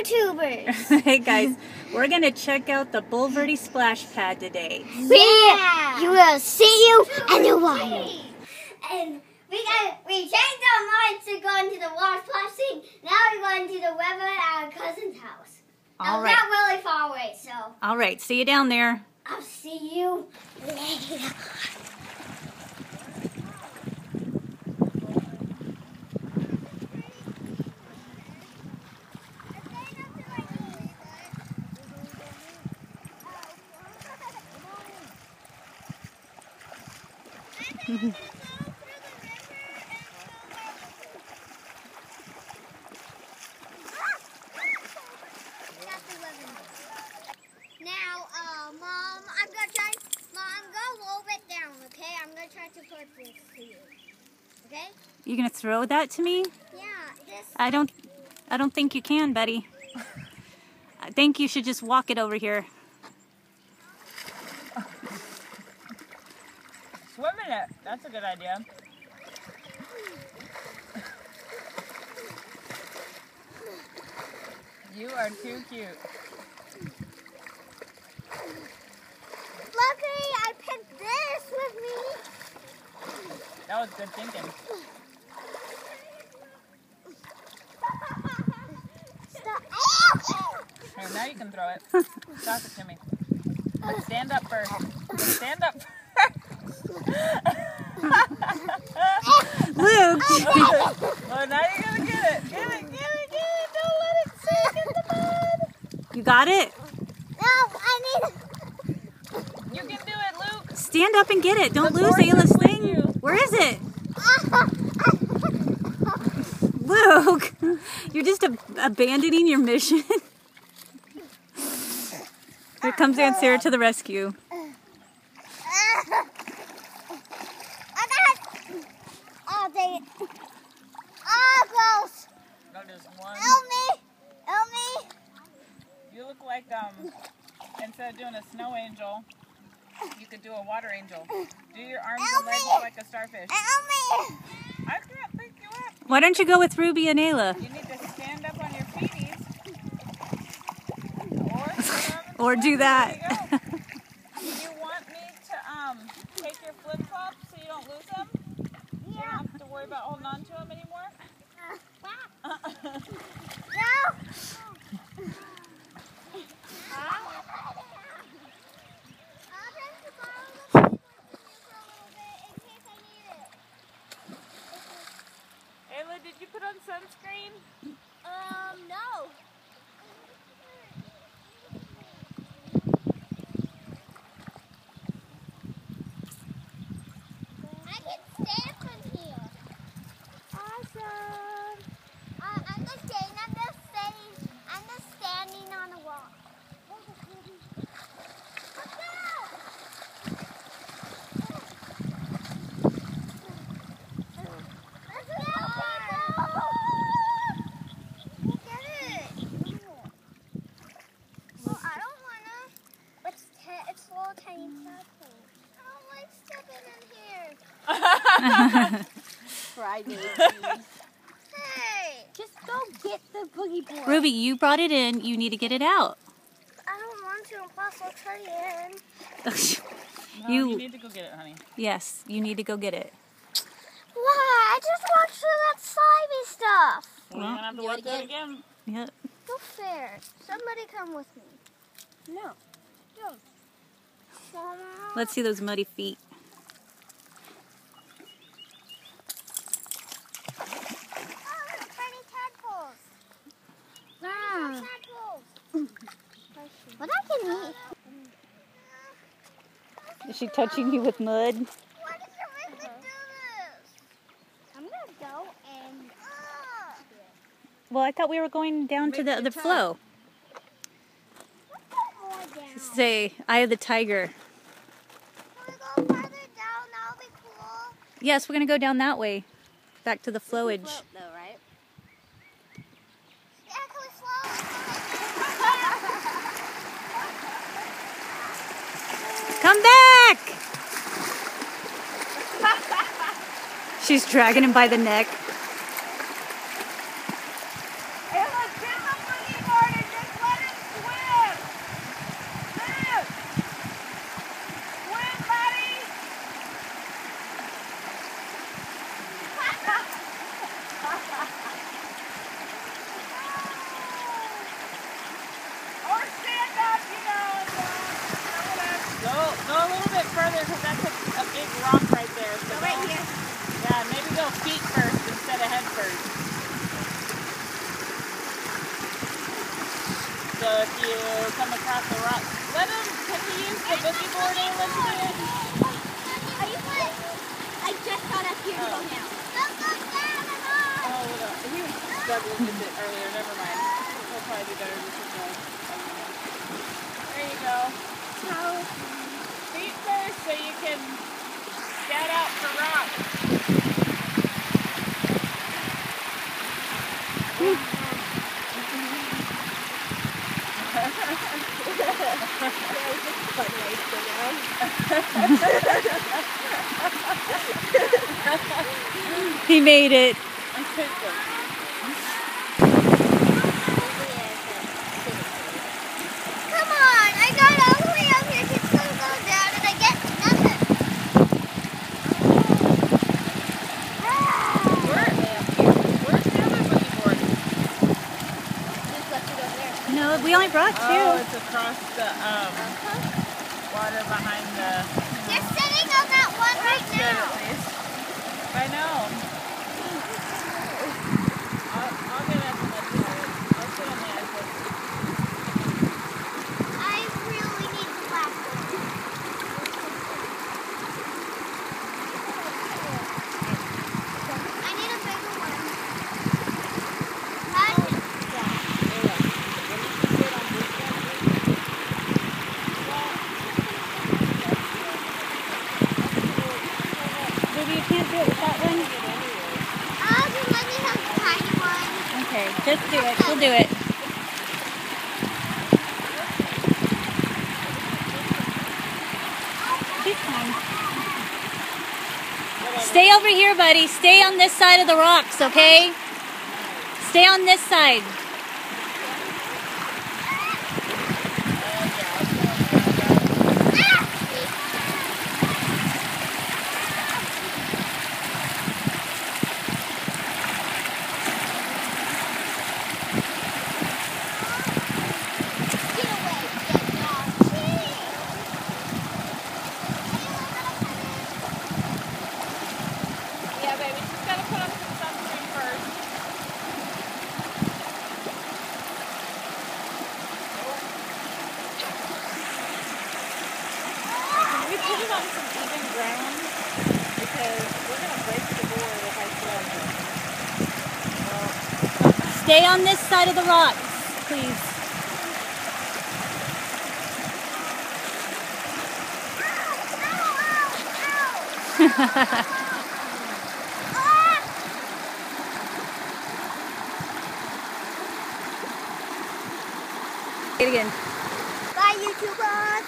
YouTubers. Hey guys, we're gonna check out the Bulverde Splash Pad today. We will see you in a while. And we changed our minds to go into the water splashing. Now we're going to the river at our cousin's house. All Now, right. Not really far away, so All right, see you down there. I'll see you later. Now, Mom, I'm gonna go a little bit down, okay? I'm gonna try to put this to you, okay? You gonna throw that to me? Yeah, this. I don't think you can, Betty. I think you should just walk it over here. Swim in it. That's a good idea. You are too cute. Luckily, I picked this with me. That was good thinking. Stop. Here, now you can throw it. Toss it to me. But stand up first. Stand up first. Luke! Oh, now you're gonna get it. Get it. Don't let it sink in the mud. You got it? No, I need. You can do it, Luke. Stand up and get it. Don't The lose force is Ayla's with thing. you. Where is it? Luke, you're just abandoning your mission. Here comes Aunt Sarah to the rescue. Oh, dang it. Oh, close. No, there's one. Help me. Help me. You look like, instead of doing a snow angel, you could do a water angel. Do your arms Help and legs me. like a starfish. Help me. I can't pick you up. Why don't you go with Ruby and Ayla? You need to stand up on your feeties. Or sit on the Or do that. There you go. Do you want me to take your flip-flops so you don't lose them? So you don't have to worry about holding on to them anymore? No. Ayla, did you put on sunscreen? No. I can stand from here. Awesome. I'm just standing on the wall. Let's go! We'll get it. Well, I don't wanna. It's little tiny tadpoles. I don't like stepping in here. Friday. Hey, just go get the boogie board. Ruby, you brought it in. You need to get it out. I don't want to, and plus I'll try it. No, You- you need to go get it, honey. Yes, you need to go get it. Why? I just watched through that slimy stuff. Well, you're going to have to work through it again. Yep. No fair. Somebody come with me. No. Mama. Let's see those muddy feet. Oh, look, tiny tadpoles. Ah. Tadpoles. But I can eat. Is she touching you with mud? Why did you make me do this? I'm gonna go and. Well, I thought we were going down to the other flow. More down. Say, Eye of the Tiger. Can we go further down? That'll be cool. Yes, we're going to go down that way. Back to the flowage. Though, right? Yeah, can we slow? Come back! She's dragging him by the neck. Ayla, get the boogie board feet first instead of head first. So if you come across a rock, let him, can he use the boogie board, Elizabeth? I just got up here to go down. Don't go down at all. Oh, he was struggling with it earlier, never mind. He'll probably be better with his dog. There you go. Feet first so you can scout out for rocks. He made it. Come on, I got all the way up here to go down and I get nothing. Where's the other boogie board? Just left it over there. No, we only brought two. Oh, it's across the water behind the... You're sitting on that one right Good now. at least. I know. I'll get up and let you know. I'll sit on the edge. I really need the black one. I need a bigger one. Maybe you can't do it with that one? Oh, just let me have the tiny one. Okay, just do it. We'll do it. She's fine. Stay over here, buddy. Stay on this side of the rocks, okay? Stay on this side. Get away, get off. Yeah, baby, just gotta put on some sunscreen first. Can we put it on some even ground? Because we're gonna break the board if I sit on it. Stay on this side of the rocks, please. Say it again. Bye, YouTubers.